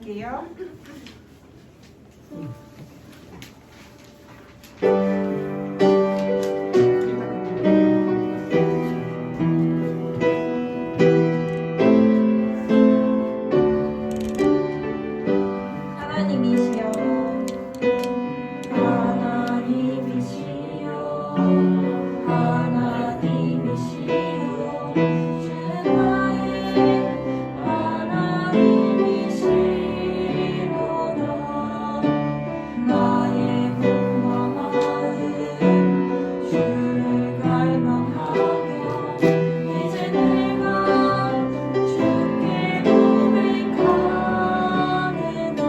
할게요. 하나님이시여, 하나님이시여, 하나님이시여, 주는 나의 하나님이시로다. 나의 궁망 마음 주를 갈망하며 이제 내가 주께 고백하는 날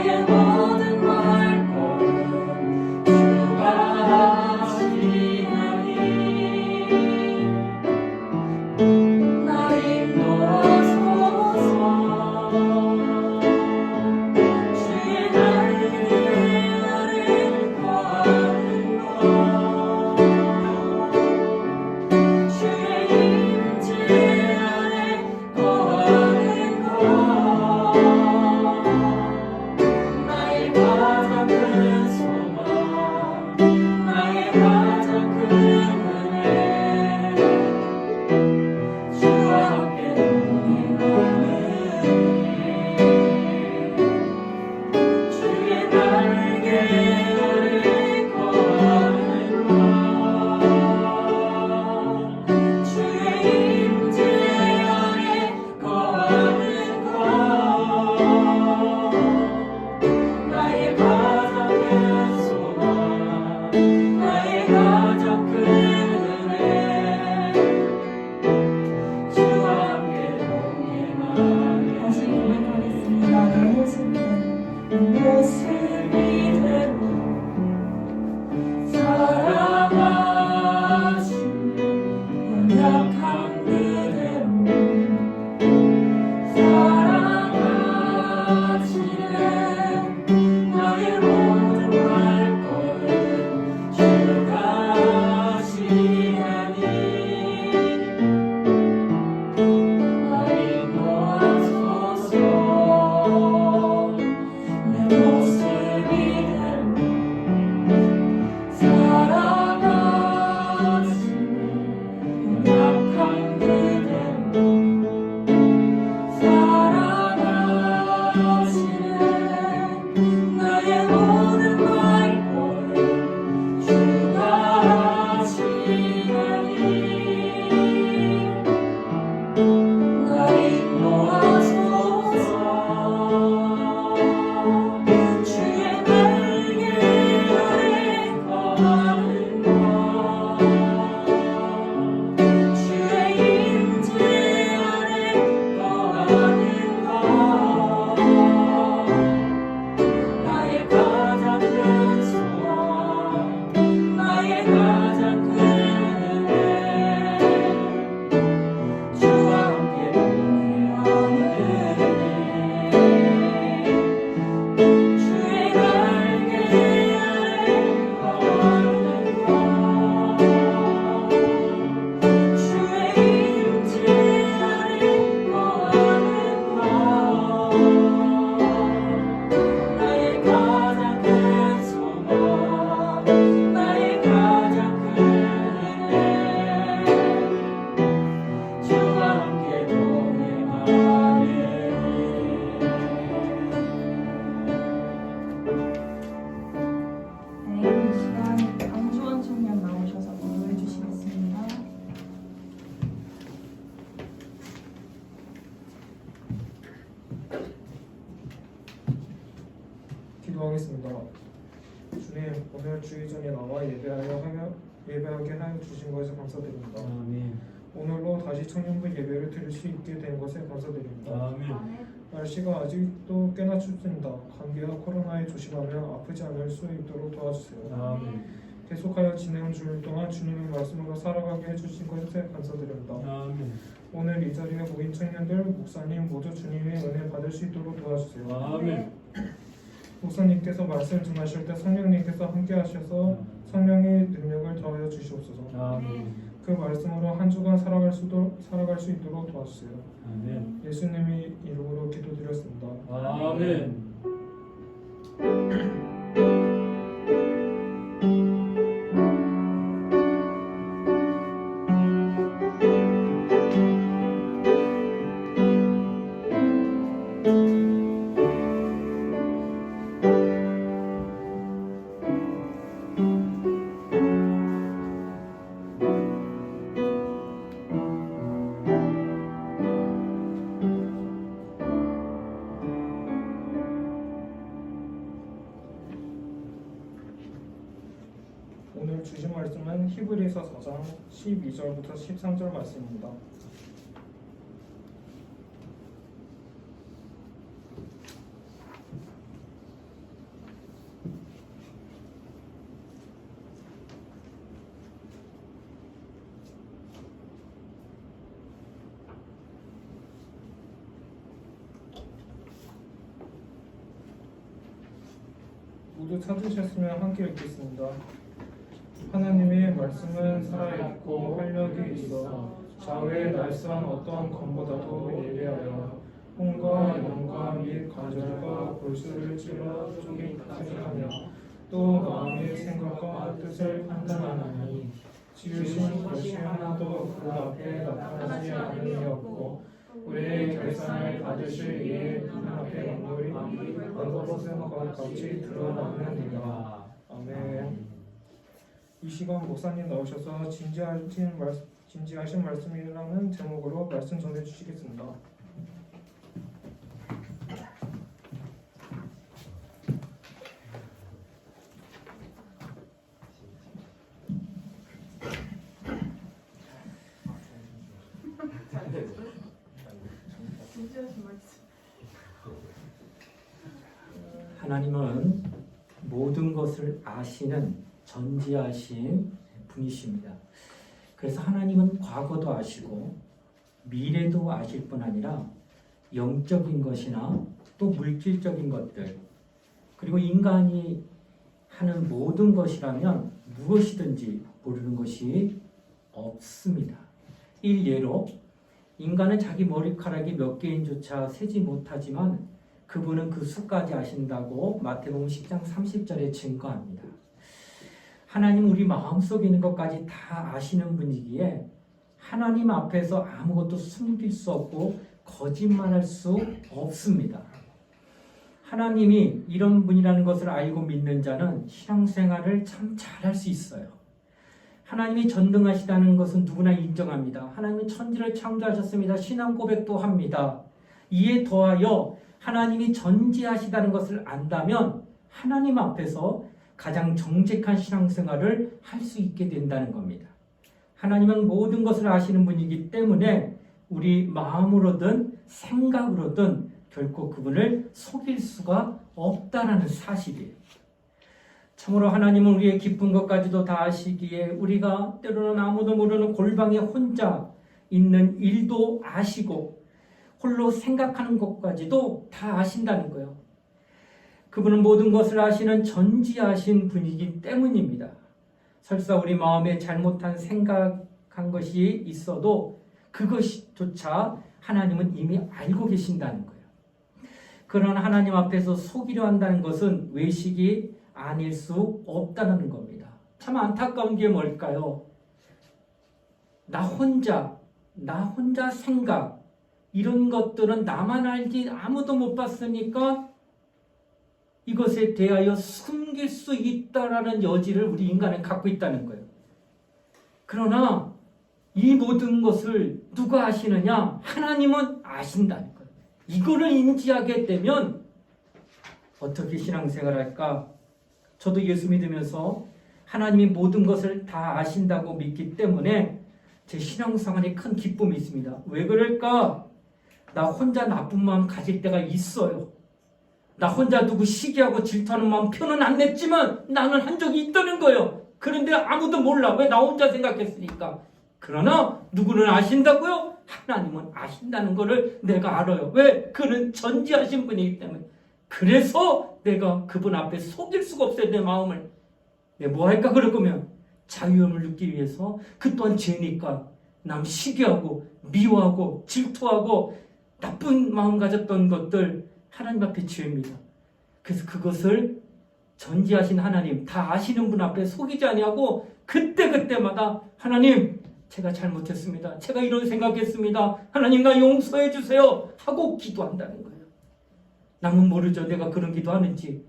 나의 모든 말걸음 주가 하시나니 나 인도하소서 주의 날개 아래 거하는 것 주의 임재 아래 거하는 것 나의 가장 큰 소망 나의 가장 큰 은혜 주와 함께 동행하는 주의 날개 아래 거하는 것 주의 임재 아래 거하는 것 나의 가장 큰 소망 나의 가장 큰 은혜 주와 함께 동행하네 다시 고백하겠습니다. 내 모습 이대로 사랑하시는 연약한 그대로 사랑하시는 나의 모든 말걸음 주가 하시나니 나 인도하소서 내 모습 이대로 사랑하시는 연약한 그대로 사랑하시는 나의 모든 말걸음 주가 하시나니 나 인도하소서 주의 날개 아래 거하는 것 주의 임재 아래 거하는 것 나의 가장 큰 소망 나의 가장 큰 은혜 주와 함께 동행하는 주의 날개 아래 거하는 것 주의 임재 아래 거하는 것 나의 가장 큰 소망 나의 가장 큰 은혜 주와 함께 동행하네 네, 이 시간 강주원 청년 나오셔서 기도해 주시겠습니다. 기도하겠습니다. 주님, 오늘 주의전에 나와 예배하게 하여 주신 것에 감사드립니다. 아멘. 오늘로 다시 청년부 예배를 드릴 수 있게 된 것에 감사드립니다. 아멘. 날씨가 아직도 꽤나 춥습니다. 감기와 코로나에 조심하며 아프지 않을 수 있도록 도와주세요. 아멘. 계속하여 진행 주일 동안 주님의 말씀으로 살아가게 해주신 것에 감사드립니다. 아멘. 오늘 이 자리에 모인 청년들, 목사님 모두 주님의 은혜 받을 수 있도록 도와주세요. 아멘. 목사님께서 말씀 전하실 때 성령님께서 함께 하셔서 성령의 능력을 더하여 주시옵소서. 아멘. 그 말씀으로 한 주간 살아갈 수 있도록 도와주세요. 아멘. 예수님의 이름으로 기도드렸습니다. 아멘. 오늘 주신 말씀은 히브리서 4장 12절부터 13절 말씀입니다. 모두 찾으셨으면 함께 읽겠습니다. 하나님의 말씀은 살아있고 활력이 있어 좌우에 날선 어떠한 검보다도 예리하여 혼과 영과 및 관절과 골수를 찔러 쪼개기까지 하며 또 마음의 생각과 뜻을 판단하나니 지으신 것이 하나도 그 앞에 나타나지 않으니없고 우리의 결산을 받으실 이의 눈앞에 만물이 벌거벗은 것 같이 드러나느니라. 아멘. 이 시간 목사님 나오셔서 진지하신 말씀이라는 제목으로 말씀 전해 주시겠습니다. 하나님은 모든 것을 아시는 전지하신 분이십니다. 그래서 하나님은 과거도 아시고 미래도 아실 뿐 아니라 영적인 것이나 또 물질적인 것들 그리고 인간이 하는 모든 것이라면 무엇이든지 모르는 것이 없습니다. 일례로 인간은 자기 머리카락이 몇 개인조차 세지 못하지만 그분은 그 수까지 아신다고 마태복음 10장 30절에 증거합니다. 하나님 우리 마음속에 있는 것까지 다 아시는 분이기에 하나님 앞에서 아무것도 숨길 수 없고 거짓말할 수 없습니다. 하나님이 이런 분이라는 것을 알고 믿는 자는 신앙생활을 참 잘할 수 있어요. 하나님이 전능하시다는 것은 누구나 인정합니다. 하나님은 천지를 창조하셨습니다. 신앙 고백도 합니다. 이에 더하여 하나님이 전지하시다는 것을 안다면 하나님 앞에서 가장 정직한 신앙생활을 할 수 있게 된다는 겁니다. 하나님은 모든 것을 아시는 분이기 때문에 우리 마음으로든 생각으로든 결코 그분을 속일 수가 없다는 사실이에요. 참으로 하나님은 우리의 깊은 것까지도 다 아시기에 우리가 때로는 아무도 모르는 골방에 혼자 있는 일도 아시고 홀로 생각하는 것까지도 다 아신다는 거예요. 그분은 모든 것을 아시는 전지하신 분이기 때문입니다. 설사 우리 마음에 잘못한 생각한 것이 있어도 그것조차 하나님은 이미 알고 계신다는 거예요. 그러나 하나님 앞에서 속이려 한다는 것은 외식이 아닐 수 없다는 겁니다. 참 안타까운 게 뭘까요? 나 혼자 생각 이런 것들은 나만 알지 아무도 못 봤으니까 이것에 대하여 숨길 수 있다라는 여지를 우리 인간은 갖고 있다는 거예요. 그러나 이 모든 것을 누가 아시느냐? 하나님은 아신다는 거예요. 이거를 인지하게 되면 어떻게 신앙생활을 할까? 저도 예수 믿으면서 하나님이 모든 것을 다 아신다고 믿기 때문에 제 신앙생활에 큰 기쁨이 있습니다. 왜 그럴까? 나 혼자 나쁜 마음 가질 때가 있어요. 나 혼자 누구 시기하고 질투하는 마음 표는 안 냈지만 나는 한 적이 있다는 거예요. 그런데 아무도 몰라. 왜? 나 혼자 생각했으니까. 그러나 누구는 아신다고요? 하나님은 아신다는 것을 내가 알아요. 왜? 그는 전지하신 분이기 때문에. 그래서 내가 그분 앞에 속일 수가 없어요. 내 마음을. 내가 뭐 할까 그럴 거면 자유함을 느끼기 위해서 그 또한 죄니까 남 시기하고 미워하고 질투하고 나쁜 마음 가졌던 것들 하나님 앞에 죄입니다. 그래서 그것을 전지하신 하나님 다 아시는 분 앞에 속이지 아니하고 그때마다 하나님 제가 잘못했습니다. 제가 이런 생각했습니다. 하나님 나 용서해 주세요 하고 기도한다는 거예요. 남은 모르죠. 내가 그런 기도하는지.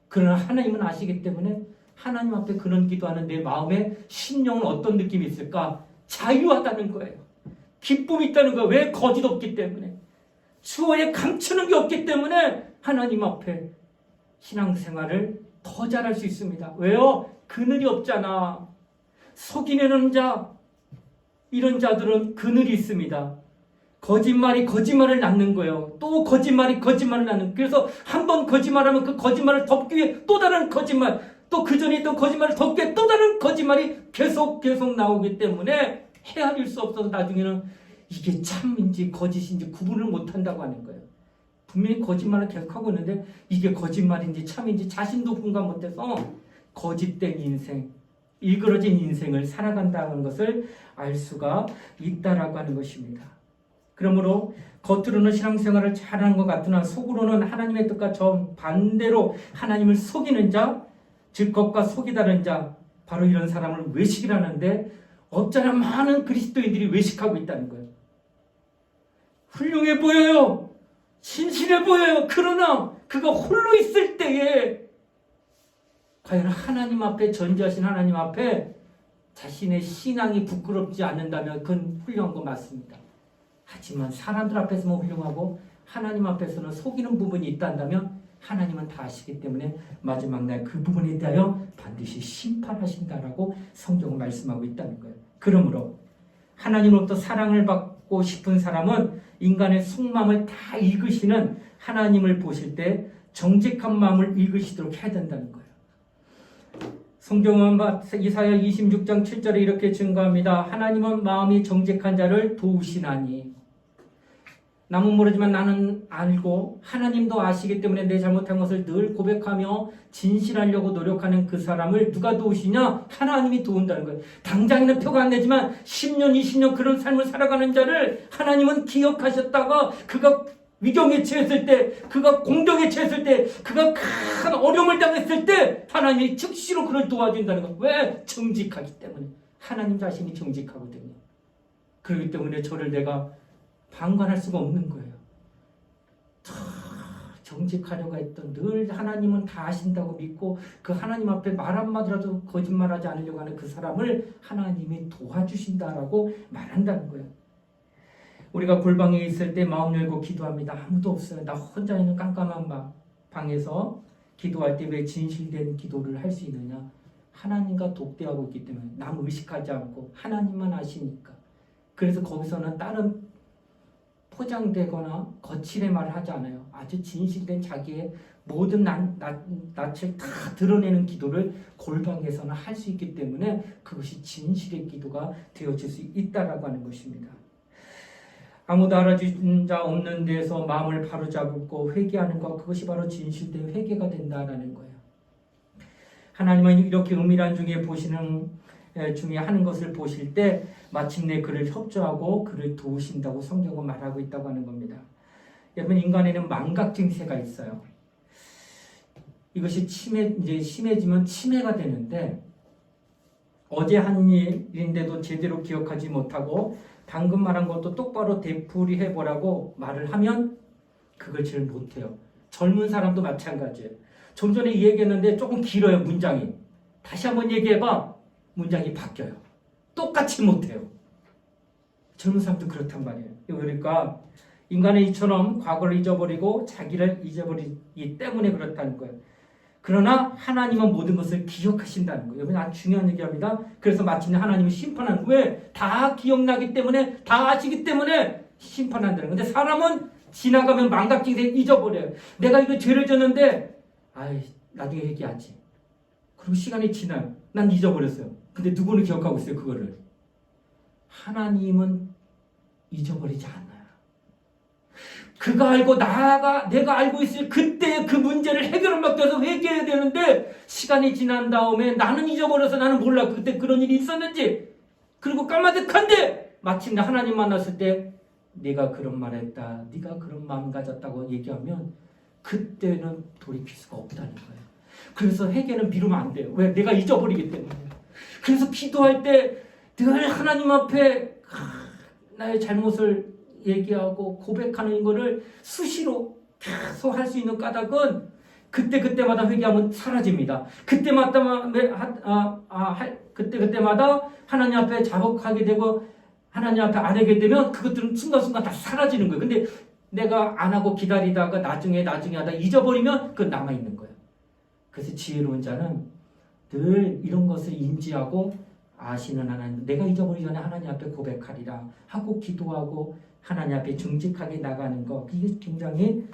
그러나 하나님은 아시기 때문에 하나님 앞에 그런 기도하는 내 마음에 심령은 어떤 느낌이 있을까? 자유하다는 거예요. 기쁨이 있다는 거예요. 왜? 거짓 없기 때문에. 추후에 감추는 게 없기 때문에 하나님 앞에 신앙생활을 더 잘할 수 있습니다. 왜요? 그늘이 없잖아. 속이는 자, 이런 자들은 그늘이 있습니다. 거짓말이 거짓말을 낳는 거예요. 또 거짓말이 거짓말을 낳는. 그래서 한 번 거짓말하면 그 거짓말을 덮기 위해 또 다른 거짓말, 또 그 전에 있던 거짓말을 덮기 위해 또 다른 거짓말이 계속 나오기 때문에 헤아릴 수 없어서 나중에는 이게 참인지 거짓인지 구분을 못한다고 하는 거예요. 분명히 거짓말을 계속하고 있는데 이게 거짓말인지 참인지 자신도 분간 못해서 거짓된 인생, 일그러진 인생을 살아간다는 것을 알 수가 있다라고 하는 것입니다. 그러므로 겉으로는 신앙생활을 잘하는 것 같으나 속으로는 하나님의 뜻과 정반대로 하나님을 속이는 자, 즉 겉과 속이 다른 자, 바로 이런 사람을 외식이라는데 어쩌나 많은 그리스도인들이 외식하고 있다는 거예요. 훌륭해 보여요. 신실해 보여요. 그러나 그가 홀로 있을 때에 과연 하나님 앞에, 전지하신 하나님 앞에 자신의 신앙이 부끄럽지 않는다면 그건 훌륭한 거 맞습니다. 하지만 사람들 앞에서만 훌륭하고 하나님 앞에서는 속이는 부분이 있다면 하나님은 다 아시기 때문에 마지막 날 그 부분에 대하여 반드시 심판하신다라고 성경은 말씀하고 있다는 거예요. 그러므로 하나님으로부터 사랑을 받고 싶은 사람은 인간의 속마음을 다 읽으시는 하나님을 보실 때 정직한 마음을 읽으시도록 해야 된다는 거예요. 성경은 이사야 26장 7절에 이렇게 증거합니다. 하나님은 마음이 정직한 자를 도우시나니. 남은 모르지만 나는 알고 하나님도 아시기 때문에 내 잘못한 것을 늘 고백하며 진실하려고 노력하는 그 사람을 누가 도우시냐? 하나님이 도운다는 거예요. 당장에는 표가 안 되지만 10년, 20년 그런 삶을 살아가는 자를 하나님은 기억하셨다가 그가 위경에 처했을 때, 그가 공경에 처했을 때, 그가 큰 어려움을 당했을 때 하나님이 즉시로 그를 도와준다는 거예요. 왜? 정직하기 때문에. 하나님 자신이 정직하거든요. 그렇기 때문에 저를 내가 방관할 수가 없는 거예요. 정직하려고 했던, 늘 하나님은 다 아신다고 믿고 그 하나님 앞에 말 한마디라도 거짓말하지 않으려고 하는 그 사람을 하나님이 도와주신다라고 말한다는 거예요. 우리가 골방에 있을 때 마음 열고 기도합니다. 아무도 없어요. 나 혼자 있는 깜깜한 방에서 기도할 때 왜 진실된 기도를 할 수 있느냐? 하나님과 독대하고 있기 때문에 남 의식하지 않고 하나님만 아시니까. 그래서 거기서는 다른 포장되거나 거칠의 말을 하지 않아요. 아주 진실된 자기의 모든 낯을 다 드러내는 기도를 골방에서는 할 수 있기 때문에 그것이 진실의 기도가 되어질 수 있다라고 하는 것입니다. 아무도 알아주는 자 없는 데서 마음을 바로잡고 회개하는 것, 그것이 바로 진실된 회개가 된다라는 거예요. 하나님은 이렇게 은밀한 중에 중에 하는 것을 보실 때 마침내 그를 협조하고 그를 도우신다고 성경은 말하고 있다고 하는 겁니다. 여러분, 인간에는 망각 증세가 있어요. 이것이 이제 심해지면 치매가 되는데, 어제 한 일인데도 제대로 기억하지 못하고 방금 말한 것도 똑바로 되풀이해보라고 말을 하면 그걸 잘 못해요. 젊은 사람도 마찬가지예요. 좀 전에 얘기했는데 조금 길어요, 문장이. 다시 한번 얘기해봐. 문장이 바뀌어요. 똑같이 못해요. 젊은 사람도 그렇단 말이에요. 그러니까 인간은 이처럼 과거를 잊어버리고 자기를 잊어버리기 때문에 그렇다는 거예요. 그러나 하나님은 모든 것을 기억하신다는 거예요. 여러분, 아주 중요한 얘기합니다. 그래서 마침내 하나님은 심판하는 거예요. 왜? 다 기억나기 때문에, 다 아시기 때문에 심판한다는 거예요. 근데 사람은 지나가면 망각증세 잊어버려요. 내가 이거 죄를 졌는데 나중에 얘기하지. 그리고 시간이 지나요. 난 잊어버렸어요. 근데 누구는 기억하고 있어요, 그거를. 하나님은 잊어버리지 않아요. 그가 알고 내가 알고 있을 그때 그 문제를 해결을 막 돼서 회개해야 되는데, 시간이 지난 다음에 나는 잊어버려서 나는 몰라 그때 그런 일이 있었는지. 그리고 까마득한데 마침내 하나님 만났을 때 내가 그런 말했다, 네가 그런 마음 가졌다고 얘기하면 그때는 돌이킬 수가 없다는 거예요. 그래서 회개는 미루면 안 돼요. 왜? 내가 잊어버리기 때문에. 그래서 기도할 때 늘 하나님 앞에 나의 잘못을 얘기하고 고백하는 거를 수시로 계속 할 수 있는 까닭은 그때마다 회개하면 사라집니다. 그때마다 하나님 앞에 자복하게 되고 하나님 앞에 안 하게 되면 그것들은 순간순간 다 사라지는 거예요. 근데 내가 안 하고 기다리다가 나중에 하다 잊어버리면 그건 남아있는 거예요. 그래서 지혜로운 자는 늘 이런 것을 인지하고 아시는 하나님, 내가 잊어버리기 전에 하나님 앞에 고백하리라 하고 기도하고 하나님 앞에 정직하게 나가는 것, 이게 굉장히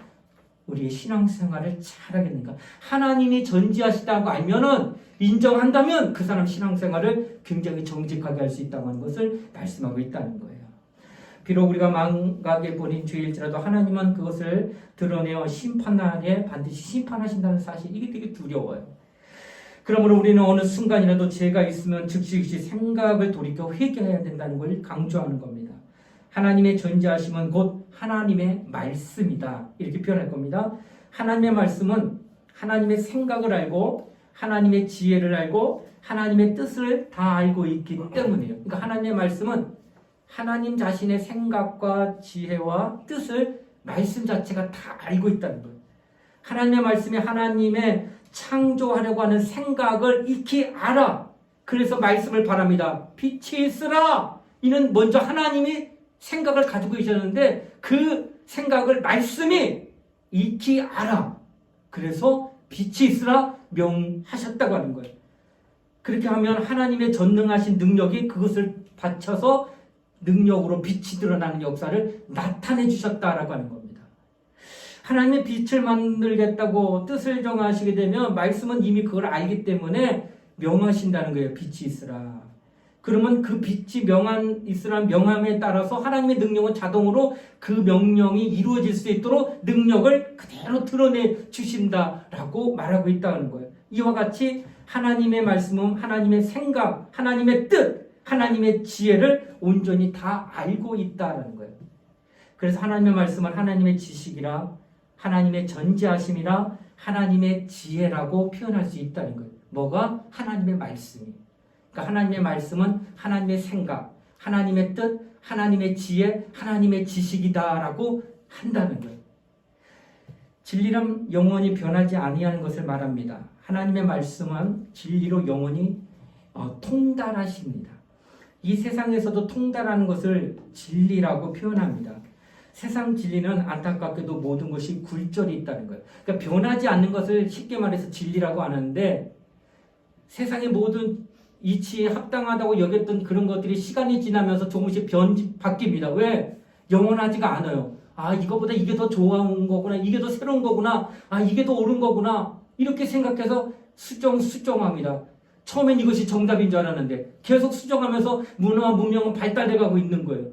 우리의 신앙생활을 잘하겠는가. 하나님이 전지하시다고 알면은, 인정한다면 그 사람 신앙생활을 굉장히 정직하게 할 수 있다고 하는 것을 말씀하고 있다는 거예요. 비록 우리가 망각에 본인 죄일지라도 하나님은 그것을 드러내어 심판날에 반드시 심판하신다는 사실, 이게 되게 두려워요. 그러므로 우리는 어느 순간이라도 죄가 있으면 즉시 생각을 돌이켜 회개해야 된다는 걸 강조하는 겁니다. 하나님의 전지하심은 곧 하나님의 말씀이다, 이렇게 표현할 겁니다. 하나님의 말씀은 하나님의 생각을 알고 하나님의 지혜를 알고 하나님의 뜻을 다 알고 있기 때문이에요. 그러니까 하나님의 말씀은 하나님 자신의 생각과 지혜와 뜻을 말씀 자체가 다 알고 있다는 거예요. 하나님의 말씀이 하나님의 창조하려고 하는 생각을 익히 알아. 그래서 말씀을 바랍니다. 빛이 있으라. 이는 먼저 하나님이 생각을 가지고 계셨는데 그 생각을 말씀이 익히 알아. 그래서 빛이 있으라 명하셨다고 하는 거예요. 그렇게 하면 하나님의 전능하신 능력이 그것을 받쳐서 능력으로 빛이 드러나는 역사를 나타내 주셨다라고 하는 겁니다. 하나님의 빛을 만들겠다고 뜻을 정하시게 되면 말씀은 이미 그걸 알기 때문에 명하신다는 거예요. 빛이 있으라. 그러면 그 빛이 있으라는 명함에 따라서 하나님의 능력은 자동으로 그 명령이 이루어질 수 있도록 능력을 그대로 드러내 주신다라고 말하고 있다는 거예요. 이와 같이 하나님의 말씀은 하나님의 생각, 하나님의 뜻, 하나님의 지혜를 온전히 다 알고 있다는 거예요. 그래서 하나님의 말씀은 하나님의 지식이라, 하나님의 전지하심이라, 하나님의 지혜라고 표현할 수 있다는 거예요. 뭐가? 하나님의 말씀이. 그러니까 하나님의 말씀은 하나님의 생각, 하나님의 뜻, 하나님의 지혜, 하나님의 지식이다라고 한다는 거예요. 진리는 영원히 변하지 아니하는 것을 말합니다. 하나님의 말씀은 진리로 영원히 통달하십니다. 이 세상에서도 통달하는 것을 진리라고 표현합니다. 세상 진리는 안타깝게도 모든 것이 굴절이 있다는 거예요. 그러니까 변하지 않는 것을 쉽게 말해서 진리라고 하는데, 세상의 모든 이치에 합당하다고 여겼던 그런 것들이 시간이 지나면서 조금씩 바뀝니다. 왜? 영원하지가 않아요. 아, 이거보다 이게 더 좋은 거구나, 이게 더 새로운 거구나, 아, 이게 더 옳은 거구나, 이렇게 생각해서 수정합니다. 처음엔 이것이 정답인 줄 알았는데 계속 수정하면서 문화와 문명은 발달해 가고 있는 거예요.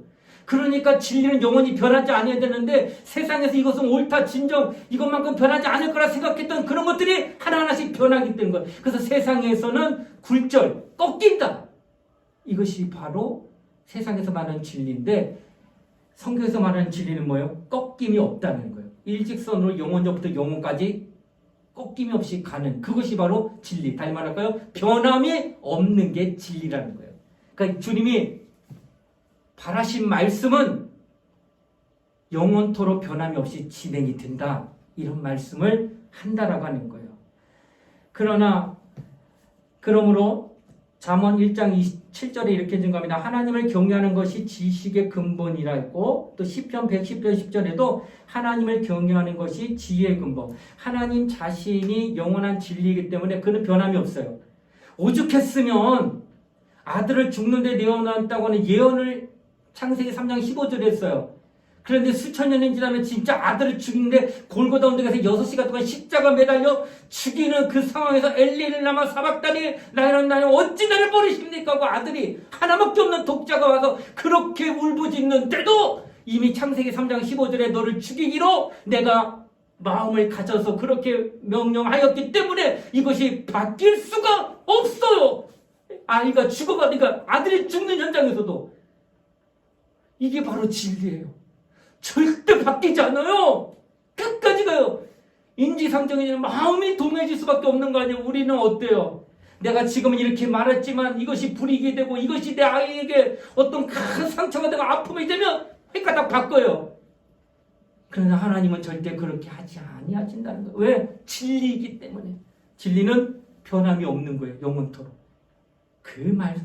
그러니까 진리는 영원히 변하지 않아야 되는데, 세상에서 이것은 옳다, 진정, 이것만큼 변하지 않을 거라 생각했던 그런 것들이 하나하나씩 변하기 때문인 거예요. 그래서 세상에서는 굴절, 꺾인다. 이것이 바로 세상에서 말하는 진리인데, 성경에서 말하는 진리는 뭐예요? 꺾임이 없다는 거예요. 일직선으로 영원전부터 영원까지 꺾임이 없이 가는, 그것이 바로 진리. 다시 말할까요? 변함이 없는 게 진리라는 거예요. 그러니까 주님이 바라신 말씀은 영원토록 변함이 없이 진행이 된다, 이런 말씀을 한다라고 하는 거예요. 그러므로 잠언 1장 27절에 이렇게 증거합니다. 하나님을 경외하는 것이 지식의 근본이라 했고, 또 시편 110편 10절에도 하나님을 경외하는 것이 지혜의 근본. 하나님 자신이 영원한 진리이기 때문에 그는 변함이 없어요. 오죽했으면 아들을 죽는데 내어놨다고 하는 예언을 창세기 3장 15절에 했어요. 그런데 수천 년이 지나면 진짜 아들을 죽이는데 골고다 언덕에서 6시간 동안 십자가 매달려 죽이는 그 상황에서 엘리를 남아 사박다니 나는 어찌 나를 버리십니까 하고 아들이 하나밖에 없는 독자가 와서 그렇게 울부짖는데도 이미 창세기 3장 15절에 너를 죽이기로 내가 마음을 가져서 그렇게 명령하였기 때문에 이것이 바뀔 수가 없어요. 아이가 죽어가니까 아들이 죽는 현장에서도 이게 바로 진리예요. 절대 바뀌지 않아요. 끝까지 가요. 인지상정이 마음이 동해질 수밖에 없는 거 아니에요. 우리는 어때요? 내가 지금은 이렇게 말했지만 이것이 불이익이 되고 이것이 내 아이에게 어떤 큰 상처가 되고 아픔이 되면 그러니까 다 바꿔요. 그러나 하나님은 절대 그렇게 하지 아니하신다는 거예요. 왜? 진리이기 때문에. 진리는 변함이 없는 거예요. 영원토록.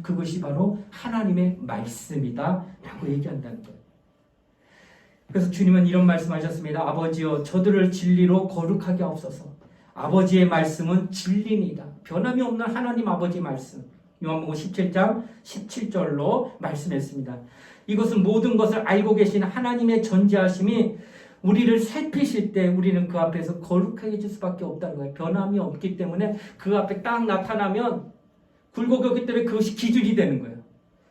그것이 바로 하나님의 말씀이다 라고 얘기한다는 거예요. 그래서 주님은 이런 말씀하셨습니다. 아버지여, 저들을 진리로 거룩하게 하옵소서. 아버지의 말씀은 진리입니다. 변함이 없는 하나님 아버지의 말씀. 요한복음 17장 17절로 말씀했습니다. 이것은 모든 것을 알고 계신 하나님의 전지하심이 우리를 살피실 때 우리는 그 앞에서 거룩해질 수밖에 없다는 거예요. 변함이 없기 때문에 그 앞에 딱 나타나면 굴곡이었기 때문에 그것이 기준이 되는 거예요.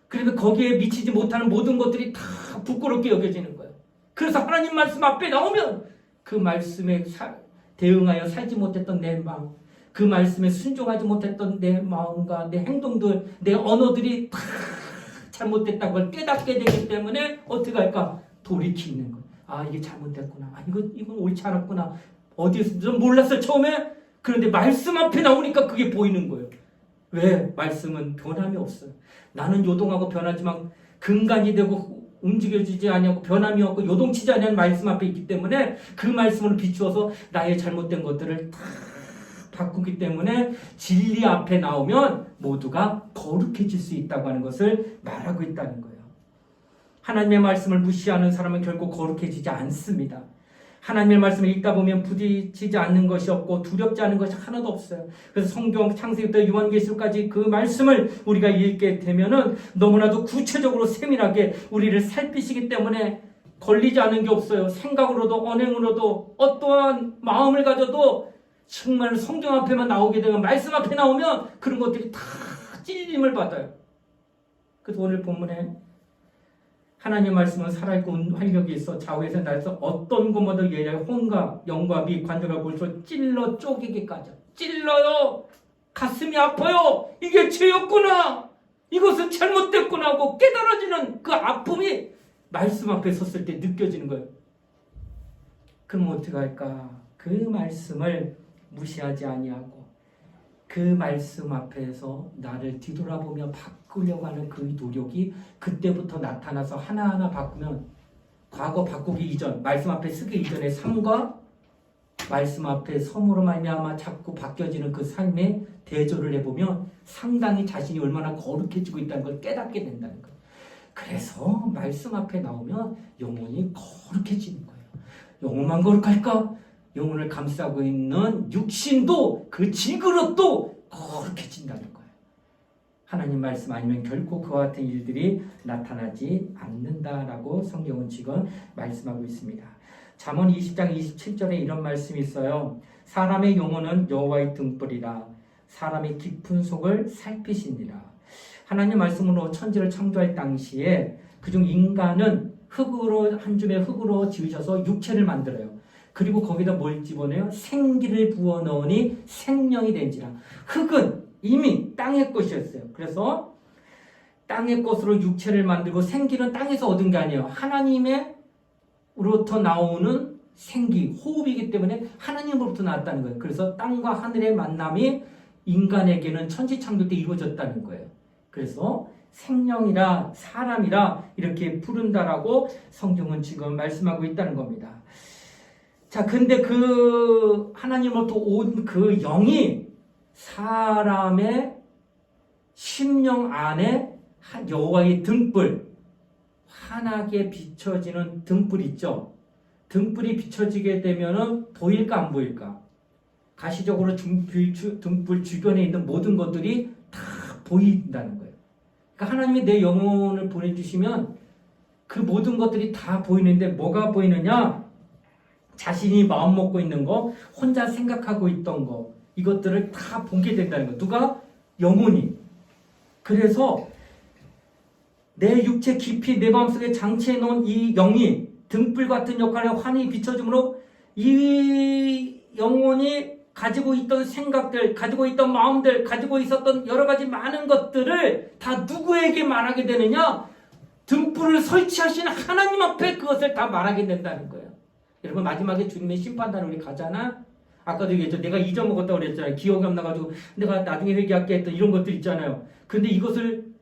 그래서 거기에 미치지 못하는 모든 것들이 다 부끄럽게 여겨지는 거예요. 그래서 하나님 말씀 앞에 나오면 그 말씀에 대응하여 살지 못했던 내 마음, 그 말씀에 순종하지 못했던 내 마음과 내 행동들, 내 언어들이 다 잘못됐다는 걸 깨닫게 되기 때문에 어떻게 할까? 돌이키는 거예요. 아, 이게 잘못됐구나. 아, 이건 옳지 않았구나. 어디에서 좀 몰랐어요, 처음에. 그런데 말씀 앞에 나오니까 그게 보이는 거예요. 왜? 말씀은 변함이 없어요. 나는 요동하고 변하지만 근간이 되고 움직여지지 아니하고 변함이 없고 요동치지 않는 말씀 앞에 있기 때문에 그 말씀으로 비추어서 나의 잘못된 것들을 다 바꾸기 때문에 진리 앞에 나오면 모두가 거룩해질 수 있다고 하는 것을 말하고 있다는 거예요. 하나님의 말씀을 무시하는 사람은 결코 거룩해지지 않습니다. 하나님의 말씀을 읽다 보면 부딪히지 않는 것이 없고 두렵지 않은 것이 하나도 없어요. 그래서 성경 창세기부터 요한계시록까지 그 말씀을 우리가 읽게 되면은 너무나도 구체적으로 세밀하게 우리를 살피시기 때문에 걸리지 않는 게 없어요. 생각으로도 언행으로도 어떠한 마음을 가져도 정말 성경 앞에만 나오게 되면 말씀 앞에 나오면 그런 것들이 다 찔림을 받아요. 그래서 오늘 본문에 하나님의 말씀은 살아있고 활력이 있어 좌우에서 날서 어떤 것보다 예리하게 혼과 영과 미 관절과 골수를 찔러 쪼개기까지 찔러요. 가슴이 아파요. 이게 죄였구나. 이것은 잘못됐구나 하고 깨달아지는 그 아픔이 말씀 앞에 섰을 때 느껴지는 거예요. 그럼 어떻게 할까? 그 말씀을 무시하지 아니하고 그 말씀 앞에서 나를 뒤돌아보며 바꾸려고 하는 그 노력이 그때부터 나타나서 하나하나 바꾸면 과거 바꾸기 이전, 말씀 앞에 쓰기 이전의 삶과 말씀 앞에 섬으로 말미암아 자꾸 바뀌어지는 그 삶의 대조를 해보면 상당히 자신이 얼마나 거룩해지고 있다는 걸 깨닫게 된다는 거예요. 그래서 말씀 앞에 나오면 영혼이 거룩해지는 거예요. 영혼만 거룩할까? 영혼을 감싸고 있는 육신도 그 질그릇도 거룩해진다는 거예요. 하나님 말씀 아니면 결코 그와 같은 일들이 나타나지 않는다라고 성경은 지금 말씀하고 있습니다. 잠언 20장 27절에 이런 말씀이 있어요. 사람의 영혼은 여호와의 등불이라 사람의 깊은 속을 살피시니라. 하나님 말씀으로 천지를 창조할 당시에 그중 인간은 흙으로 한 줌의 흙으로 지으셔서 육체를 만들어요. 그리고 거기다 뭘 집어넣어요? 생기를 부어 넣으니 생명이 된지라. 흙은 이미 땅의 것이었어요. 그래서 땅의 것으로 육체를 만들고 생기는 땅에서 얻은 게 아니에요. 하나님으로부터 나오는 생기, 호흡이기 때문에 하나님으로부터 나왔다는 거예요. 그래서 땅과 하늘의 만남이 인간에게는 천지창조 때 이루어졌다는 거예요. 그래서 생명이라 사람이라 이렇게 부른다라고 성경은 지금 말씀하고 있다는 겁니다. 자, 근데 그 하나님으로부터 온 그 영이 사람의 심령 안에 여호와의 등불, 환하게 비춰지는 등불 있죠. 등불이 비춰지게 되면은 보일까 안 보일까? 가시적으로 등불 주변에 있는 모든 것들이 다 보인다는 거예요. 그러니까 하나님이 내 영혼을 보내주시면 그 모든 것들이 다 보이는데 뭐가 보이느냐? 자신이 마음 먹고 있는 거, 혼자 생각하고 있던 거, 이것들을 다 보게 된다는 거예요. 누가? 영혼이. 그래서 내 육체 깊이 내 마음속에 장치해 놓은 이 영이 등불 같은 역할에 환히 비춰줌으로 이 영혼이 가지고 있던 생각들, 가지고 있던 마음들, 가지고 있었던 여러 가지 많은 것들을 다 누구에게 말하게 되느냐? 등불을 설치하신 하나님 앞에 그것을 다 말하게 된다는 거예요. 여러분, 마지막에 주님의 심판단을 우리 가잖아. 아까도 얘기했죠. 내가 잊어먹었다고 그랬잖아요. 기억이 안 나가지고 내가 나중에 회개할게 했던 이런 것들 있잖아요. 근데 이것을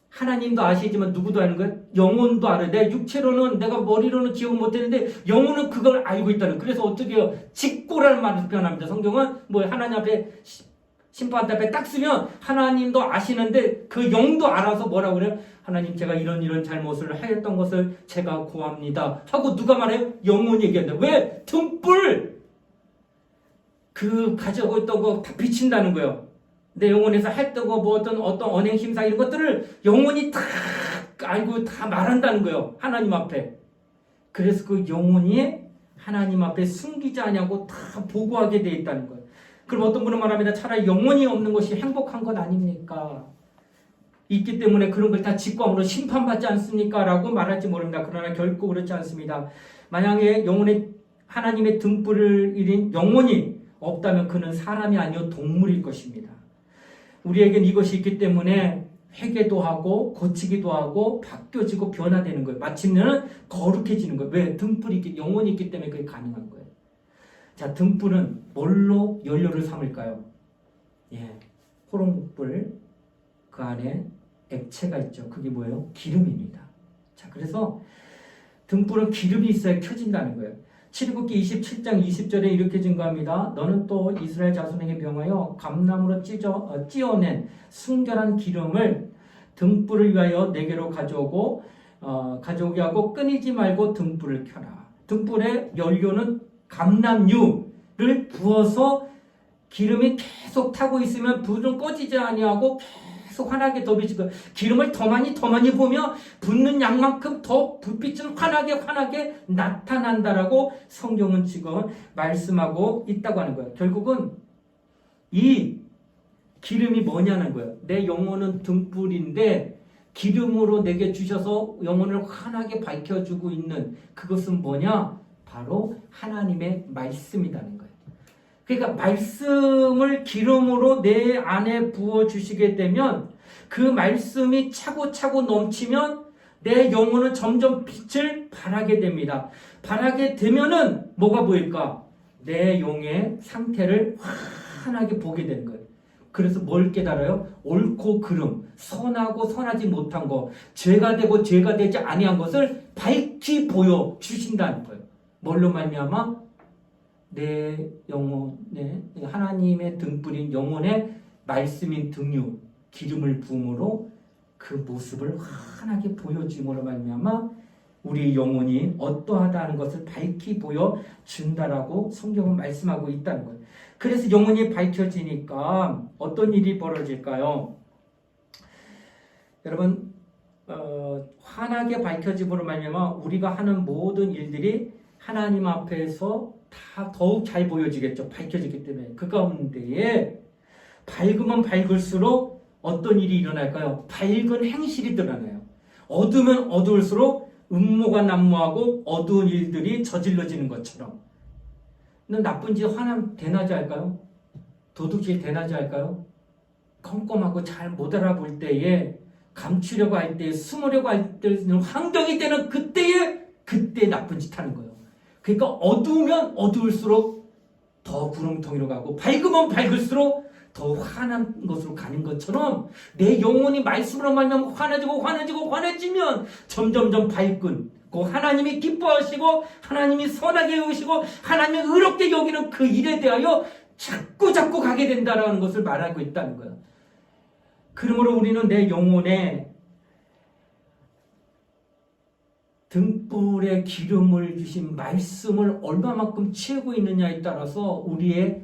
하나님도 아시지만 누구도 아는 거예요? 영혼도 알아요. 내 육체로는, 내가 머리로는 기억을 못했는데 영혼은 그걸 알고 있다는 거예요. 그래서 어떻게 해요? 직고라는 말을 표현합니다. 성경은 뭐 하나님 앞에 심판대 앞에 딱 쓰면 하나님도 아시는데 그 영도 알아서 뭐라고 그래요? 하나님, 제가 이런 잘못을 하였던 것을 제가 고합니다 하고 누가 말해요? 영혼이 얘기한다. 왜? 등불! 그 가지고 있던 거 다 비친다는 거예요. 내 영혼에서 했던 거, 뭐 어떤 언행, 심사 이런 것들을 영혼이 다 알고 다 말한다는 거예요. 하나님 앞에. 그래서 그 영혼이 하나님 앞에 숨기지 않냐고 다 보고하게 되어 있다는 거예요. 그럼 어떤 분은 말합니다. 차라리 영혼이 없는 것이 행복한 것 아닙니까? 있기 때문에 그런 걸 다 직광으로 심판받지 않습니까? 라고 말할지 모릅니다. 그러나 결코 그렇지 않습니다. 만약에 영혼의 하나님의 등불을 잃은 영혼이 없다면 그는 사람이 아니요 동물일 것입니다. 우리에겐 이것이 있기 때문에 회개도 하고 고치기도 하고 바뀌어지고 변화되는 거예요. 마침내는 거룩해지는 거예요. 왜? 등불이 있기, 영혼이 있기 때문에 그게 가능한 거예요. 자, 등불은 뭘로 연료를 삼을까요? 예, 호롱불 그 안에 액체가 있죠. 그게 뭐예요? 기름입니다. 자, 그래서 등불은 기름이 있어야 켜진다는 거예요. 출애굽기 27장 20절에 이렇게 증거합니다. 너는 또 이스라엘 자손에게 명하여 감나무로 찌어낸 순결한 기름을 등불을 위하여 내게로 가져오게 하고 끊이지 말고 등불을 켜라. 등불의 연료는 감람유를 부어서 기름이 계속 타고 있으면 불은 꺼지지 아니하고 계속 환하게 더 비치고 기름을 더 많이 부으면 붓는 양만큼 더 불빛은 환하게 나타난다라고 성경은 지금 말씀하고 있다고 하는 거예요. 결국은 이 기름이 뭐냐는 거예요. 내 영혼은 등불인데 기름으로 내게 주셔서 영혼을 환하게 밝혀주고 있는 그것은 뭐냐? 바로 하나님의 말씀이라는 거예요. 그러니까 말씀을 기름으로 내 안에 부어주시게 되면 그 말씀이 차고 넘치면 내 영혼은 점점 빛을 발하게 됩니다. 발하게 되면은 뭐가 보일까? 내 영의 상태를 환하게 보게 되는 거예요. 그래서 뭘 깨달아요? 옳고 그름, 선하고 선하지 못한 것, 죄가 되고 죄가 되지 아니한 것을 밝히 보여주신다는 거예요. 뭘로 말미암아? 내 영혼에 하나님의 등불인 영혼의 말씀인 등유 기름을 부음으로 그 모습을 환하게 보여줌으로 말미암아 우리 영혼이 어떠하다는 것을 밝히 보여준다라고 성경은 말씀하고 있다는 거예요. 그래서 영혼이 밝혀지니까 어떤 일이 벌어질까요? 여러분 환하게 밝혀짐으로 말미암아 우리가 하는 모든 일들이 하나님 앞에서 다 더욱 잘 보여지겠죠. 밝혀지기 때문에. 그 가운데에 밝으면 밝을수록 어떤 일이 일어날까요? 밝은 행실이 드러나요. 어두우면 어두울수록 음모가 난무하고 어두운 일들이 저질러지는 것처럼. 나쁜 짓 화남 대낮에 할까요? 도둑질 대낮에 할까요? 컴컴하고 잘 못 알아볼 때에 감추려고 할 때 숨으려고 할 때 환경이 되는 그때 나쁜 짓 하는 거예요. 그러니까 어두우면 어두울수록 더 구렁텅이로 가고 밝으면 밝을수록 더 환한 것으로 가는 것처럼 내 영혼이 말씀으로 말하면 환해지면 점점점 밝은 하나님이 기뻐하시고 하나님이 선하게 여기시고 하나님이 의롭게 여기는 그 일에 대하여 자꾸 가게 된다는 것을 말하고 있다는 거예요. 그러므로 우리는 내 영혼에 등불에 기름을 주신 말씀을 얼마만큼 채우고 있느냐에 따라서 우리의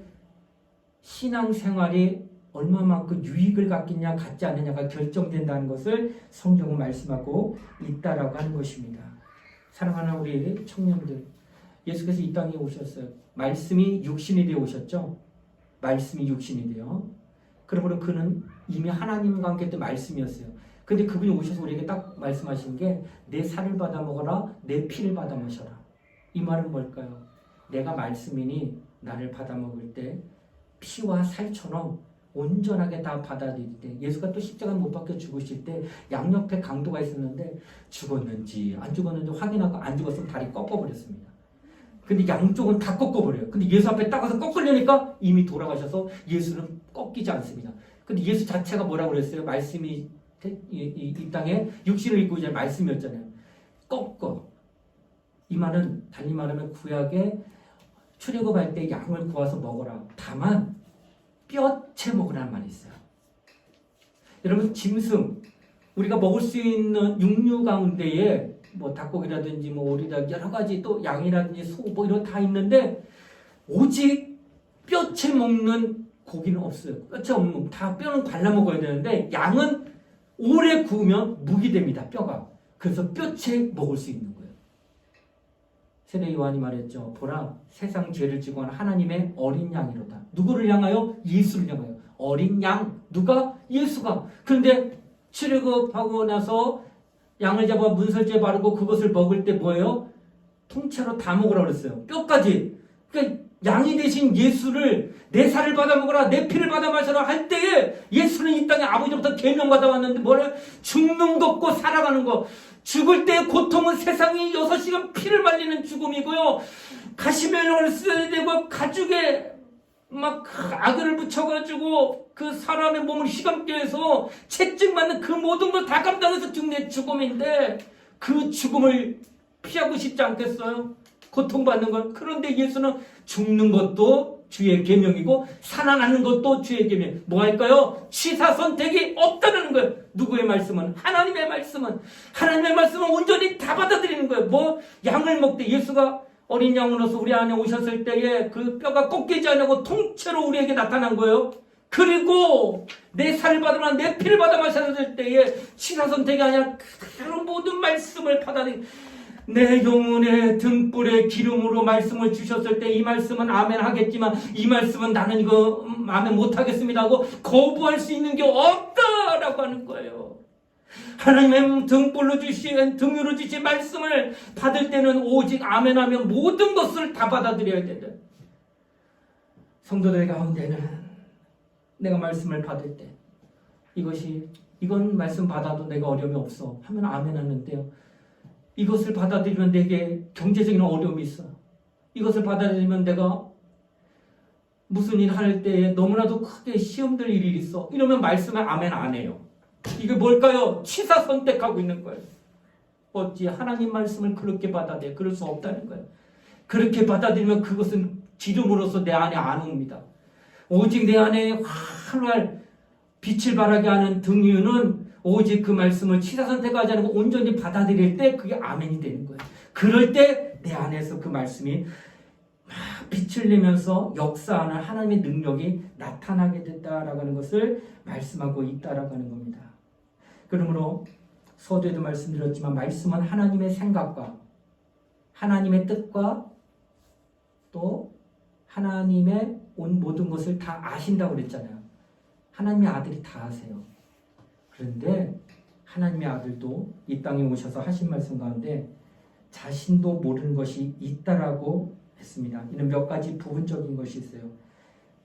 신앙생활이 얼마만큼 유익을 갖겠냐 갖지 않느냐가 결정된다는 것을 성경은 말씀하고 있다라고 하는 것입니다. 사랑하는 우리 청년들, 예수께서 이 땅에 오셨어요. 말씀이 육신이 되어 오셨죠. 말씀이 육신이 되어. 그러므로 그는 이미 하나님과 함께 했던 말씀이었어요. 근데 그분이 오셔서 우리에게 딱 말씀하신 게 내 살을 받아 먹어라, 내 피를 받아 마셔라. 이 말은 뭘까요? 내가 말씀이니 나를 받아 먹을 때 피와 살처럼 온전하게 다 받아들일 때 예수가 또 십자가 못 박혀 죽으실 때 양옆에 강도가 있었는데 죽었는지 안 죽었는지 확인하고 안 죽었으면 다리 꺾어버렸습니다. 근데 양쪽은 다 꺾어버려요. 근데 예수 앞에 딱 가서 꺾으려니까 이미 돌아가셔서 예수는 꺾이지 않습니다. 근데 예수 자체가 뭐라고 그랬어요? 말씀이 이 땅에 육신을 입고 이제 말씀이었잖아요. 꺾어. 이 말은 달리 말하면 구약에 출애굽할 때 양을 구워서 먹어라. 다만 뼈채 먹으라는 말이 있어요. 여러분 짐승 우리가 먹을 수 있는 육류 가운데에 뭐 닭고기라든지 뭐 오리라든지 여러 가지 또 양이라든지 소 뭐 이런 다 있는데 오직 뼈채 먹는 고기는 없어요. 뼈채 없는 다 뼈는 발라 먹어야 되는데 양은 오래 구우면 묵이 됩니다. 뼈가. 그래서 뼈채 먹을 수 있는 거예요. 세례 요한이 말했죠. 보라 세상 죄를 지고 하는 하나님의 어린 양이로다. 누구를 향하여? 예수를 향하여. 어린 양. 누가? 예수가. 그런데 출애굽하고 나서 양을 잡아 문설주에 바르고 그것을 먹을 때 뭐예요? 통째로 다 먹으라 그랬어요. 뼈까지. 그러니까 양이 되신 예수를 내 살을 받아 먹어라, 내 피를 받아 마셔라 할 때에 예수는 이 땅에 아버지로부터 계명받아 왔는데 뭐래? 죽는 거 없고 살아가는 거. 죽을 때의 고통은 세상이 6시간 피를 말리는 죽음이고요. 가시면을 써야 되고 가죽에 막 악을 붙여가지고 그 사람의 몸을 휘감게 해서 채찍 맞는 그 모든 걸 다 감당해서 죽는 죽음인데 그 죽음을 피하고 싶지 않겠어요? 고통받는 것. 그런데 예수는 죽는 것도 주의 계명이고 살아나는 것도 주의 계명. 뭐 할까요? 취사 선택이 없다는 거예요. 누구의 말씀은? 하나님의 말씀은. 하나님의 말씀은 온전히 다 받아들이는 거예요. 뭐 양을 먹되 예수가 어린 양으로서 우리 안에 오셨을 때에 그 뼈가 꺾이지 않고 통째로 우리에게 나타난 거예요. 그리고 내 살을 받으면 내 피를 받아 마셔야 될 때에 취사 선택이 아니라 그런 모든 말씀을 받아들이 내 영혼의 등불에 기름으로 말씀을 주셨을 때 이 말씀은 아멘 하겠지만 이 말씀은 나는 이거 아멘 못하겠습니다 하고 거부할 수 있는 게 없다라고 하는 거예요. 하나님의 등불로 주신 등유로 주신 말씀을 받을 때는 오직 아멘하면 모든 것을 다 받아들여야 된다. 성도들 가운데는 내가 말씀을 받을 때 이건 말씀 받아도 내가 어려움이 없어 하면 아멘 하는데요. 이것을 받아들이면 내게 경제적인 어려움이 있어. 이것을 받아들이면 내가 무슨 일 할 때에 너무나도 크게 시험될 일이 있어. 이러면 말씀에 아멘 안 해요. 이게 뭘까요? 취사 선택하고 있는 거예요. 어찌 하나님 말씀을 그렇게 받아들여? 그럴 수 없다는 거예요. 그렇게 받아들이면 그것은 기름으로서 내 안에 안 옵니다. 오직 내 안에 활활 빛을 발하게 하는 등유는 오직 그 말씀을 취사 선택하지 않고 온전히 받아들일 때 그게 아멘이 되는 거예요. 그럴 때 내 안에서 그 말씀이 막 빛을 내면서 역사하는 하나님의 능력이 나타나게 됐다라고 하는 것을 말씀하고 있다라고 하는 겁니다. 그러므로 서두에도 말씀드렸지만 말씀은 하나님의 생각과 하나님의 뜻과 또 하나님의 온 모든 것을 다 아신다고 그랬잖아요. 하나님의 아들이 다 아세요. 그런데 하나님의 아들도 이 땅에 오셔서 하신 말씀 가운데 자신도 모르는 것이 있다라고 했습니다. 이는 몇 가지 부분적인 것이 있어요.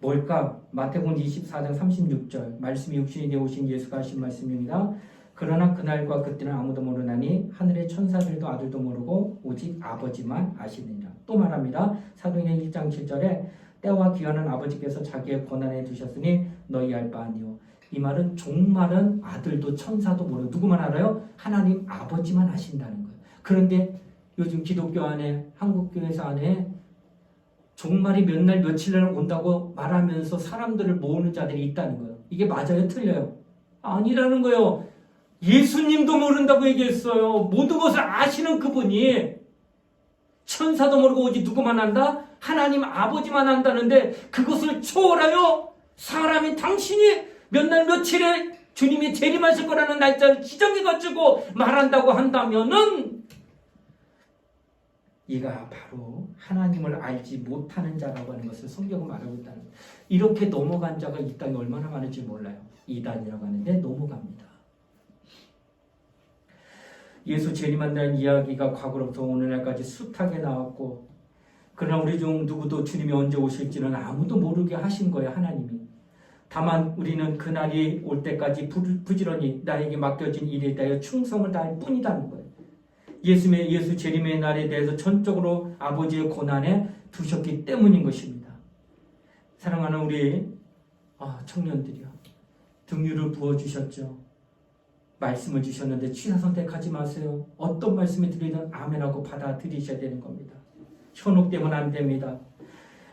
뭘까? 마태복음 24장 36절 말씀이 육신이 되어 오신 예수가 하신 말씀입니다. 그러나 그날과 그때는 아무도 모르나니 하늘의 천사들도 아들도 모르고 오직 아버지만 아시느니라. 또 말합니다. 사도행전 1장 7절에 때와 기한은 아버지께서 자기의 권한에 두셨으니 너희 알 바 아니요. 이 말은 종말은 아들도 천사도 모르고 누구만 알아요? 하나님 아버지만 아신다는 거예요. 그런데 요즘 기독교 안에 한국교회사 안에 종말이 몇 날 며칠 날 온다고 말하면서 사람들을 모으는 자들이 있다는 거예요. 이게 맞아요? 틀려요? 아니라는 거예요. 예수님도 모른다고 얘기했어요. 모든 것을 아시는 그분이 천사도 모르고 오직 누구만 안다? 하나님 아버지만 안다는데 그것을 초월하여 사람이 당신이 몇 날 며칠에 주님이 재림하실 거라는 날짜를 지정해가지고 말한다고 한다면은 이가 바로 하나님을 알지 못하는 자라고 하는 것을 성경은 말하고 있다는 거예요. 이렇게 넘어간 자가 이 땅에 얼마나 많은지 몰라요. 이단이라고 하는데 넘어갑니다. 예수 재림한다는 이야기가 과거로부터 오늘날까지 숱하게 나왔고 그러나 우리 중 누구도 주님이 언제 오실지는 아무도 모르게 하신 거예요. 하나님이. 다만 우리는 그날이 올 때까지 부지런히 나에게 맡겨진 일에 대하여 충성을 다할 뿐이라는 거예요. 예수 재림의 날에 대해서 전적으로 아버지의 고난에 두셨기 때문인 것입니다. 사랑하는 우리 청년들이요. 등유를 부어주셨죠. 말씀을 주셨는데 취사 선택하지 마세요. 어떤 말씀이 들리든 아멘하고 받아들이셔야 되는 겁니다. 현혹되면 안 됩니다.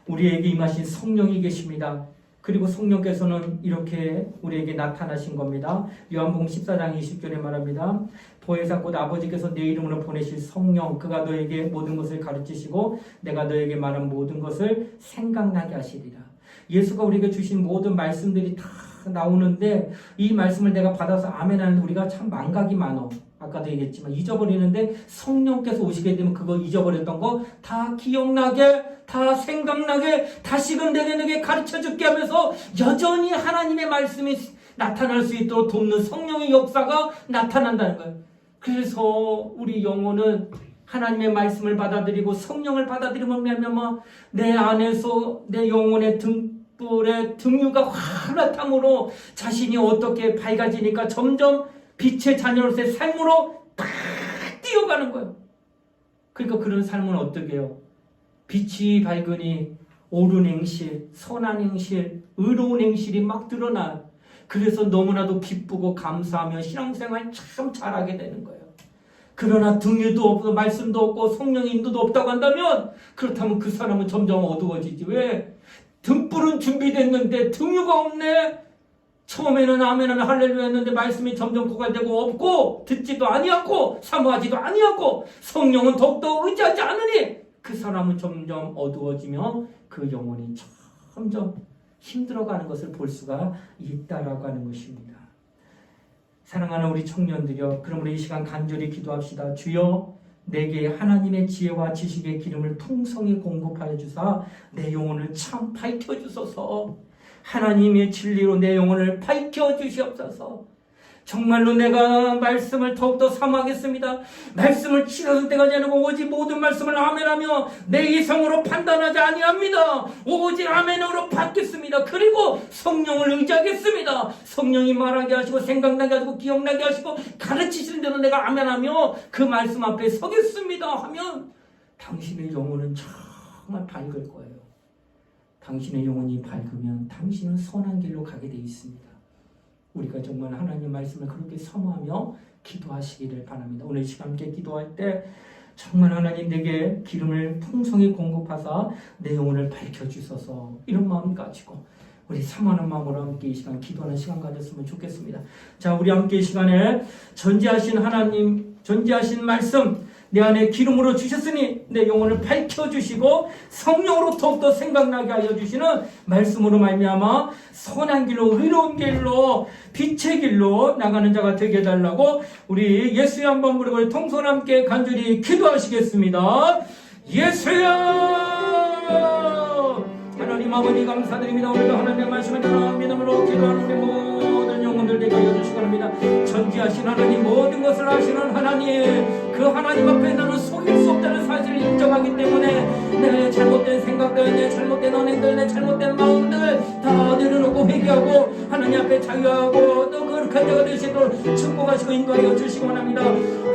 우리에게 임하신 성령이 계십니다. 그리고 성령께서는 이렇게 우리에게 나타나신 겁니다. 요한복음 14장 20절에 말합니다. 보혜사 곧 아버지께서 내 이름으로 보내실 성령 그가 너에게 모든 것을 가르치시고 내가 너에게 말한 모든 것을 생각나게 하시리라. 예수가 우리에게 주신 모든 말씀들이 다 나오는데 이 말씀을 내가 받아서 아멘 하는데 우리가 참 망각이 많어. 아까도 얘기했지만 잊어버리는데 성령께서 오시게 되면 그거 잊어버렸던 거 다 기억나게 다 생각나게 다시금 내게 가르쳐줄게 하면서 여전히 하나님의 말씀이 나타날 수 있도록 돕는 성령의 역사가 나타난다는 거예요. 그래서 우리 영혼은 하나님의 말씀을 받아들이고 성령을 받아들이면 내 안에서 내 영혼의 등불에 등유가 환하탐으로 자신이 어떻게 밝아지니까 점점 빛의 자녀로서의 삶으로 팍 뛰어가는 거예요. 그러니까 그런 삶은 어떻게 해요? 빛이 밝으니 옳은 행실, 선한 행실, 의로운 행실이 막 드러나요. 그래서 너무나도 기쁘고 감사하며 신앙생활 참 잘하게 되는 거예요. 그러나 등유도 없고 말씀도 없고 성령의 인도도 없다고 한다면 그렇다면 그 사람은 점점 어두워지지. 왜? 등불은 준비됐는데 등유가 없네. 처음에는 아멘 하면 할렐루야 했는데 말씀이 점점 고갈되고 없고 듣지도 아니하고 사모하지도 아니하고 성령은 더욱더 의지하지 않으니 그 사람은 점점 어두워지며 그 영혼이 점점 힘들어가는 것을 볼 수가 있다라고 하는 것입니다. 사랑하는 우리 청년들이여, 그러므로 이 시간 간절히 기도합시다. 주여, 내게 하나님의 지혜와 지식의 기름을 풍성히 공급하여 주사 내 영혼을 참 밝혀주소서. 하나님의 진리로 내 영혼을 밝혀주시옵소서. 정말로 내가 말씀을 더욱더 사모하겠습니다. 말씀을 치러선 때가 아니고 오직 모든 말씀을 아멘하며 내 이성으로 판단하지 아니합니다. 오직 아멘으로 받겠습니다. 그리고 성령을 의지하겠습니다. 성령이 말하게 하시고 생각나게 하시고 기억나게 하시고 가르치시는 대로 내가 아멘하며 그 말씀 앞에 서겠습니다 하면 당신의 영혼은 정말 밝을 거예요. 당신의 영혼이 밝으면 당신은 선한 길로 가게 되어 있습니다. 우리가 정말 하나님 말씀을 그렇게 사모하며 기도하시기를 바랍니다. 오늘 시간 함께 기도할 때 정말 하나님 내게 기름을 풍성히 공급하사 내 영혼을 밝혀주소서, 이런 마음 가지고 우리 사모하는 마음으로 함께 이 시간 기도하는 시간 가졌으면 좋겠습니다. 자, 우리 함께 이 시간에 전지하신 하나님, 전지하신 말씀 내 안에 기름으로 주셨으니 내 영혼을 밝혀주시고 성령으로 더욱더 생각나게 하여 주시는 말씀으로 말미암아 선한 길로 의로운 길로 빛의 길로 나가는 자가 되게 해달라고 우리 예수의 한번 부르고 통솔 함께 간절히 기도하시겠습니다. 예수야! 하나님 아버지 감사드립니다. 오늘도 하나님의 말씀을 따라 믿음으로 기도하는 우리 모든 영혼들에게 알려주시기 바랍니다. 전지하신 하나님, 모든 것을 아시는 하나님, 그 하나님 앞에 나는 속일 수 없다는 사실을 인정하기 때문에 내 잘못된 생각들, 내 잘못된 언행들, 내 잘못된 마음들 다 내려놓고 회개하고 하나님 앞에 자유하고 또 거룩한 자가 되시도록 축복하시고 인도하여 주시기 원합니다.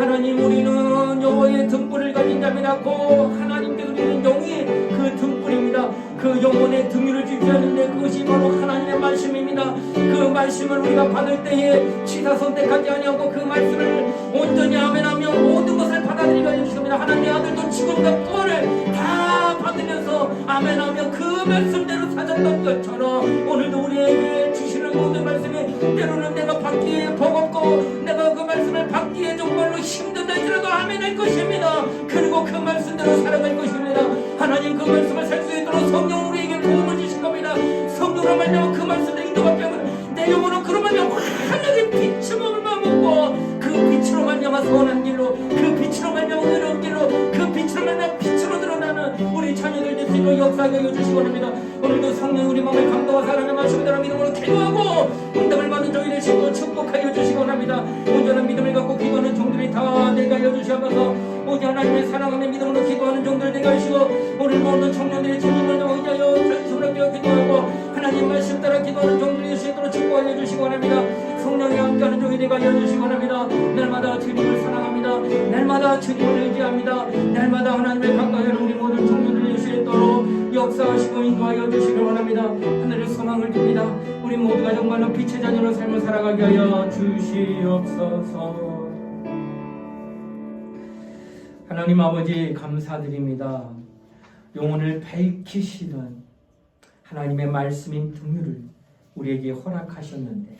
하나님, 우리는 여호와의 등불을 가진 자입니다. 고 하나님께 드리는 영이 그 등불입니다. 그 영혼의 등유를 주셔야 하는데 그것이 바로 하나님의 말씀입니다. 그 말씀을 우리가 받을 때에 취사 선택하지 아니하고 그 말씀을 온전히 아멘하며 모든 것을 받아들이게 해주십니다. 하나님의 아들도 죽음과 부활을 다 받으면서 아멘하며 그 말씀대로 사셨던 것처럼 오늘도 우리에게 주시는 모든 말씀이 때로는 내가 받기에 버겁고 내가 그 말씀을 받기에 정말로 힘든다 할지라도 아멘할 것입니다. 그리고 그 말씀대로 살아갈 것입니다. 하나님, 그 말씀을 살 수 있도록 성령 우리에게 도움을 주신 겁니다. 성령으로 말미암아 그 말씀을 인도받게 하면 내 영혼은 그로 말미암아 환하게 빛을 먹고 그 빛으로 말미암아 선한 길로, 그 빛으로 말미암아 의로운 길로, 그 빛으로 말미암아 빛으로 드러나는 우리 자녀들 될 수 있도록 역사하게 해주시기 원합니다. 오늘도 성령 우리 마음을 감동하사 하나님의 말씀을 따라 믿음으로 기도하고 응답을 받는 저희 될 수 있도록 축복하여 주시기 원합니다. 온전한 믿음을 갖고 기도하는 종들이 다 되게 하여 주시옵소서. 오직 하나님의 사랑하는 믿음으로 기도하는 종들 되게 하시고 오늘 모든 청년들의 주님을 의지하여 전심으로 기도하고 하나님 말씀 따라 기도하는 종들이 될 수 있도록 축복하여 주시기 원합니다. 성령이 함께하는 종이 되게 하여 주시기 원합니다. 날마다 주님을 사랑합니다. 날마다 주님을 의지합니다. 날마다 하나님을 가까이 하는 우리 모든 청년들이 될 수 있도록 역사하시고 인도하여 주시기 원합니다. 하늘의 소망을 둡니다. 우리 모두가 정말로 빛의 자녀로 삶을 살아가게 하여 주시옵소서. 하나님 아버지 감사드립니다. 영혼을 밝히시는 하나님의 말씀인 등유를 우리에게 허락하셨는데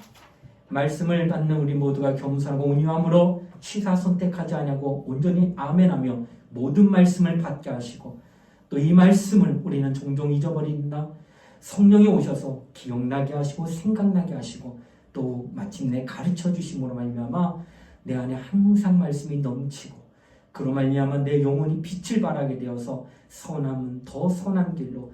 말씀을 받는 우리 모두가 겸손하고 온유함으로 취사 선택하지 아니하고 온전히 아멘하며 모든 말씀을 받게 하시고 또 이 말씀을 우리는 종종 잊어버린다. 성령이 오셔서 기억나게 하시고 생각나게 하시고 또 마침내 가르쳐 주심으로 말미암아 내 안에 항상 말씀이 넘치고 그로 말미암아 내 영혼이 빛을 발하게 되어서 선함은 더 선한 길로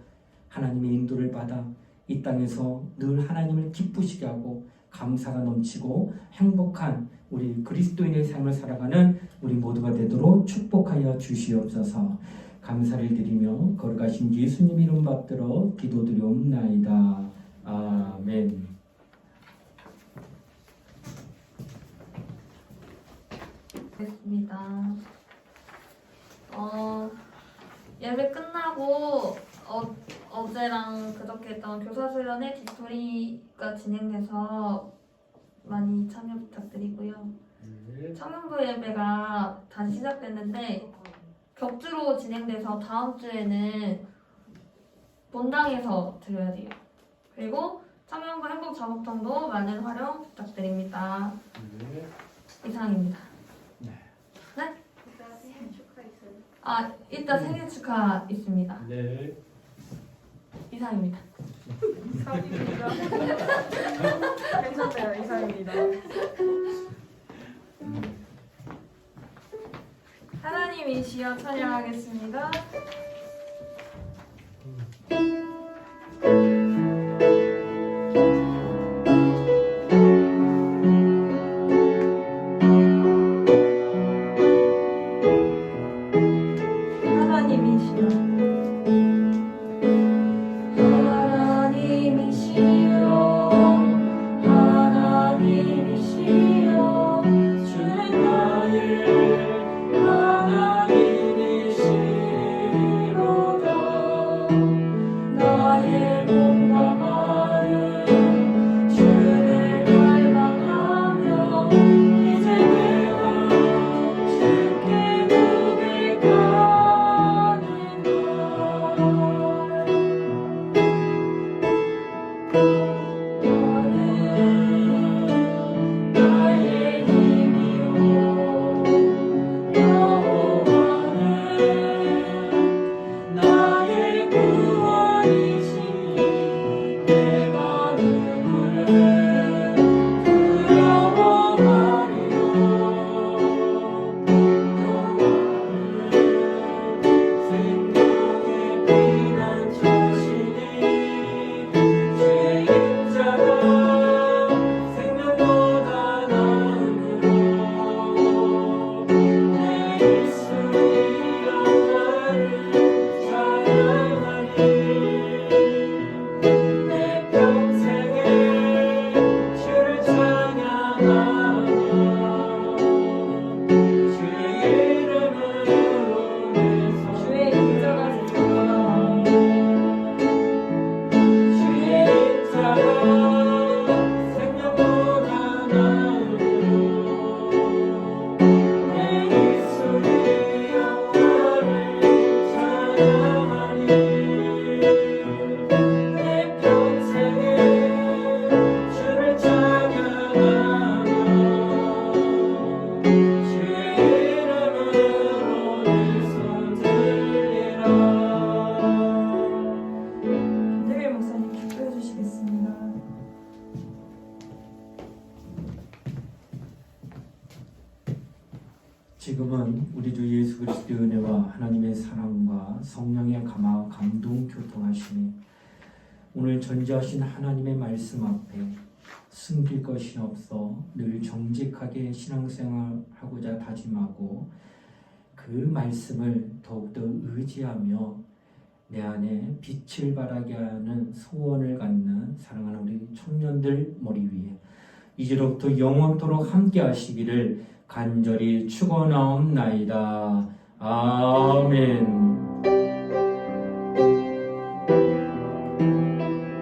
하나님의 인도를 받아 이 땅에서 늘 하나님을 기쁘시게 하고 감사가 넘치고 행복한 우리 그리스도인의 삶을 살아가는 우리 모두가 되도록 축복하여 주시옵소서. 감사를 드리며 거룩하신 예수님 이름 받들어 기도드리옵나이다. 아멘. 됐습니다. 예배 끝나고 어제랑 그저께 했던 교사수련회 디토리가 진행돼서 많이 참여 부탁드리고요. 네. 청년부 예배가 다시 시작됐는데 격주로 진행돼서 다음 주에는 본당에서 드려야 돼요. 그리고 청년부 행복 작업장도 많은 활용 부탁드립니다. 네. 이상입니다. 네. 네? 이따 생일 축하 있어요. 이따 생일 축하 있습니다. 네. 이상입니다. 이상입니다. 괜찮아요. 이상입니다. 하나님이시여 찬양하겠습니다. 하나님이시여 하나님이시여 주는 하나님이시로다. 나의 몸과 마음 주를 갈망하며 이제 내가 주께 고백하는 나의 힘이요 여호와는 나의 구원이시니 내가 누구를 두려워하리요. 여호와는 생명의 피난처시니 주의 인자가 생명보다 나음으로 내 입술이 여호와를 찬양하니 내 평생에 주를 찬양하며 주의 이름으로 내 주의 인자가 생각나. 주의 인자가 생명보다 나음으로 내 입술이 여호와를 찬양하니 내 평생에 주를 찬양하며 주의 이름으로 내 손 들리라. 김대길 목사님 기도해 주시겠습니다. 지금은 우리 주 예수 그리스도의 은혜와 하나님의 사랑과 성령의 감동 교통하시니 오늘 전지하신 하나님의 말씀 앞에 숨길 것이 없어 늘 정직하게 신앙생활하고자 다짐하고 그 말씀을 더욱더 의지하며 내 안에 빛을 발하게 하는 소원을 갖는 사랑하는 우리 청년들 머리 위에 이제로부터 영원토록 함께 하시기를 간절히 축원하옵나이다. 아멘.